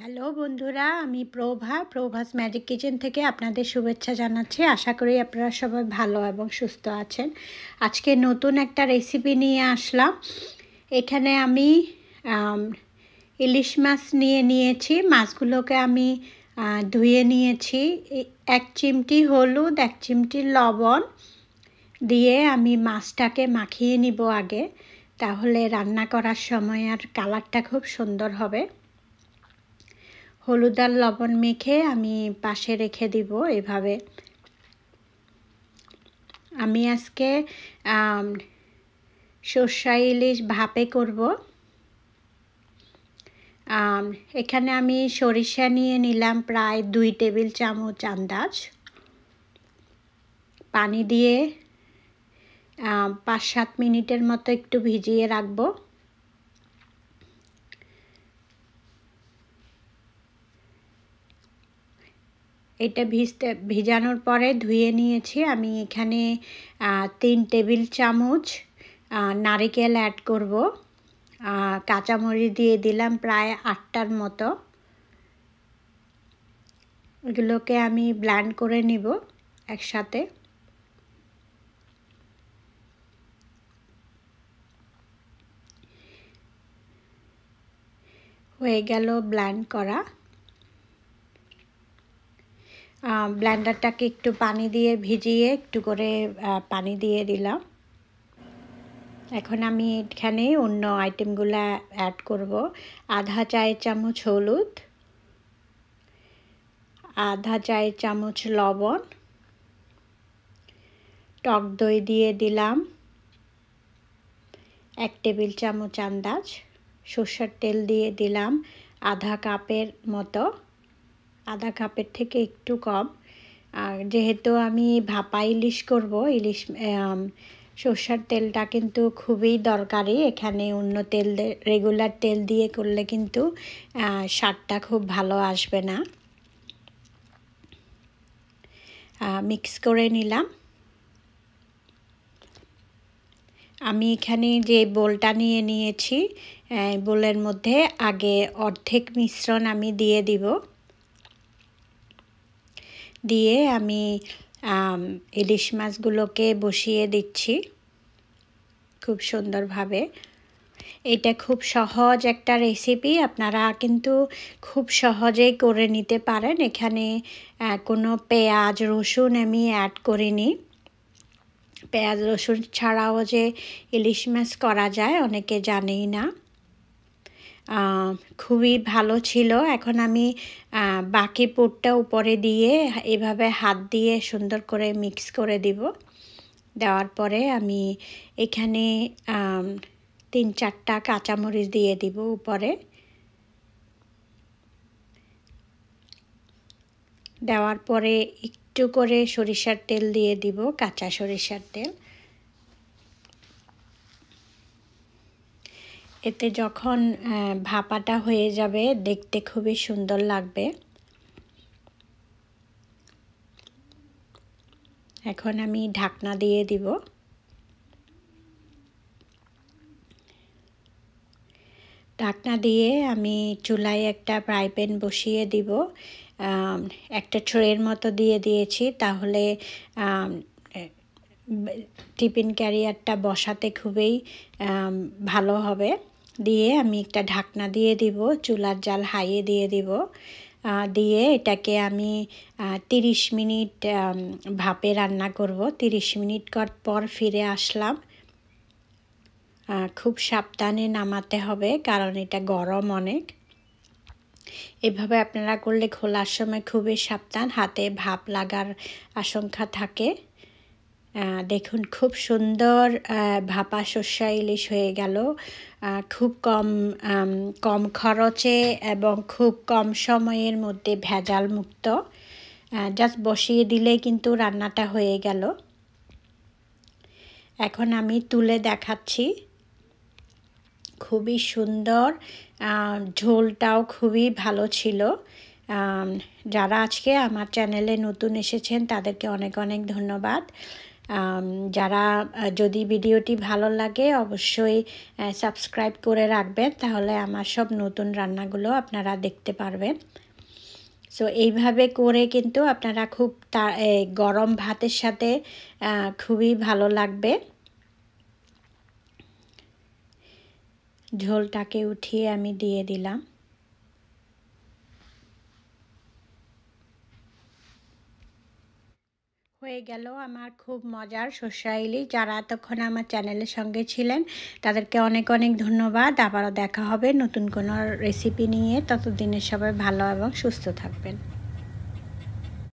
Hello বন্ধুরা, আমি Prabhas magic kitchen থেকে আপনাদের শুভেচ্ছা জানাচ্ছি। আশা করি আপনারা সবাই ভালো এবং সুস্থ আছেন। আজকে নতুন একটা রেসিপি নিয়ে আসলাম। এখানে আমি ইলিশ মাছ নিয়েছি। মাছগুলোকে আমি ধুয়ে নিয়েছি। 1 চিমটি হলুদ, 1 চিমটি লবণ দিয়ে আমি মাছটাকে মাখিয়ে নিব আগে, তাহলে রান্না করার সময় আর কালারটা খুব সুন্দর হবে। হলুদ আর লবণ মেখে আমি পাশে রেখে দিব। এভাবে আমি আজকে সর্ষে ইলিশ ভাপে করব। এখানে আমি সরিষা নিয়ে নিলাম প্রায় 2 টেবিল চামচ আন্দাজ। পানি দিয়ে 5-7 মিনিটের মতো একটু ভিজিয়ে রাখবো। এটা ভিজানোর পরে ধুয়ে নিয়েছি। আমি এখানে 3 টেবিল চামচ নারকেল অ্যাড করব। কাঁচামরিচ দিয়ে দিলাম প্রায় 8টার মতো। এগুলোকে আমি ব্লেন্ড করে নিব একসাথে। হয়ে গেল ব্লেন্ড করা। ব্লেন্ডারটাকে একটু পানি দিয়ে ভিজিয়ে একটু করে পানি দিয়ে দিলাম। এখন আমি এখানে অন্য আইটেমগুলো অ্যাড করব। আধা চায়ের চামচ হলুদ, আধা চায়ের চামচ লবণ, টক দই দিয়ে দিলাম 1 টেবিল চামচ আন্দাজ, সরষের তেল দিয়ে দিলাম আধা কাপের মতো, আধা কাপের থেকে একটু কম। আর যেহেতু আমি ভাপা ইলিশ করব, সরষের তেলটা কিন্তু খুবই দরকারি। এখানে অন্য তেল রেগুলার তেল দিয়ে করলে কিন্তু স্বাদটা খুব ভালো আসবে না। মিক্স করে নিলাম। আমি এখানে যে বোলটা নিয়েছি, বোলের মধ্যে আগে অর্ধেক মিশ্রণ আমি দিয়ে দিব। দিয়ে আমি ইলিশ মাছগুলোকে বসিয়ে দিচ্ছি খুব সুন্দরভাবে। এটা খুব সহজ একটা রেসিপি, আপনারা কিন্তু খুব সহজেই করে নিতে পারেন। এখানে কোনো পেঁয়াজ রসুন আমি অ্যাড করিনি। পেঁয়াজ রসুন ছাড়াও যে ইলিশ মাছ করা যায় অনেকে জানেই না। খুবই ভালো ছিল। এখন আমি বাকি পুরটা উপরে দিয়ে এভাবে হাত দিয়ে সুন্দর করে মিক্স করে দিব। দেওয়ার পরে আমি এখানে 3-4টা কাঁচামরিচ দিয়ে দিব উপরে। দেওয়ার পরে একটু করে সরিষার তেল দিয়ে দিব, কাঁচা সরিষার তেল। এতে যখন ভাপাটা হয়ে যাবে দেখতে খুবই সুন্দর লাগবে। এখন আমি ঢাকনা দিয়ে দিব। ঢাকনা দিয়ে আমি চুলায় একটা ফ্রাই প্যান বসিয়ে দিব। একটা ট্রের মতো দিয়ে দিয়েছি, তাহলে টিফিন ক্যারিয়ারটা বসাতে খুবই ভালো হবে। দিয়ে আমি একটা ঢাকনা দিয়ে দিব, চুলার জাল হাইয়ে দিয়ে দিব। দিয়ে এটাকে আমি 30 মিনিট ভাপে রান্না করব। 30 মিনিট পর ফিরে আসলাম। খুব সাবধানে নামাতে হবে, কারণ এটা গরম অনেক। এভাবে আপনারা করলে খোলার সময় খুবই সাবধান, হাতে ভাপ লাগার আশঙ্কা থাকে। দেখুন খুব সুন্দর ভাপা সর্ষে ইলিশ হয়ে গেল। খুব কম খরচে এবং খুব কম সময়ের মধ্যে ভেজাল মুক্ত। জাস্ট বসিয়ে দিলে কিন্তু রান্নাটা হয়ে গেল। এখন আমি তুলে দেখাচ্ছি। খুবই সুন্দর, ঝোলটাও খুবই ভালো ছিল। যারা আজকে আমার চ্যানেলে নতুন এসেছেন তাদেরকে অনেক অনেক ধন্যবাদ। যারা যদি ভিডিওটি ভালো লাগে অবশ্যই সাবস্ক্রাইব করে রাখবেন, তাহলে আমার সব নতুন রান্নাগুলো আপনারা দেখতে পারবেন। সো এইভাবে করে কিন্তু আপনারা খুব গরম ভাতের সাথে খুবই ভালো লাগবে। ঝোলটাকে উঠিয়ে আমি দিয়ে দিলাম। হয়ে গেল আমার খুব মজার সর্ষে ইলিশ। যারা এতক্ষণ আমার চ্যানেলের সঙ্গে ছিলেন তাদেরকে অনেক অনেক ধন্যবাদ। আবারও দেখা হবে নতুন কোনো রেসিপি নিয়ে। ততদিনে সবাই ভালো এবং সুস্থ থাকবেন।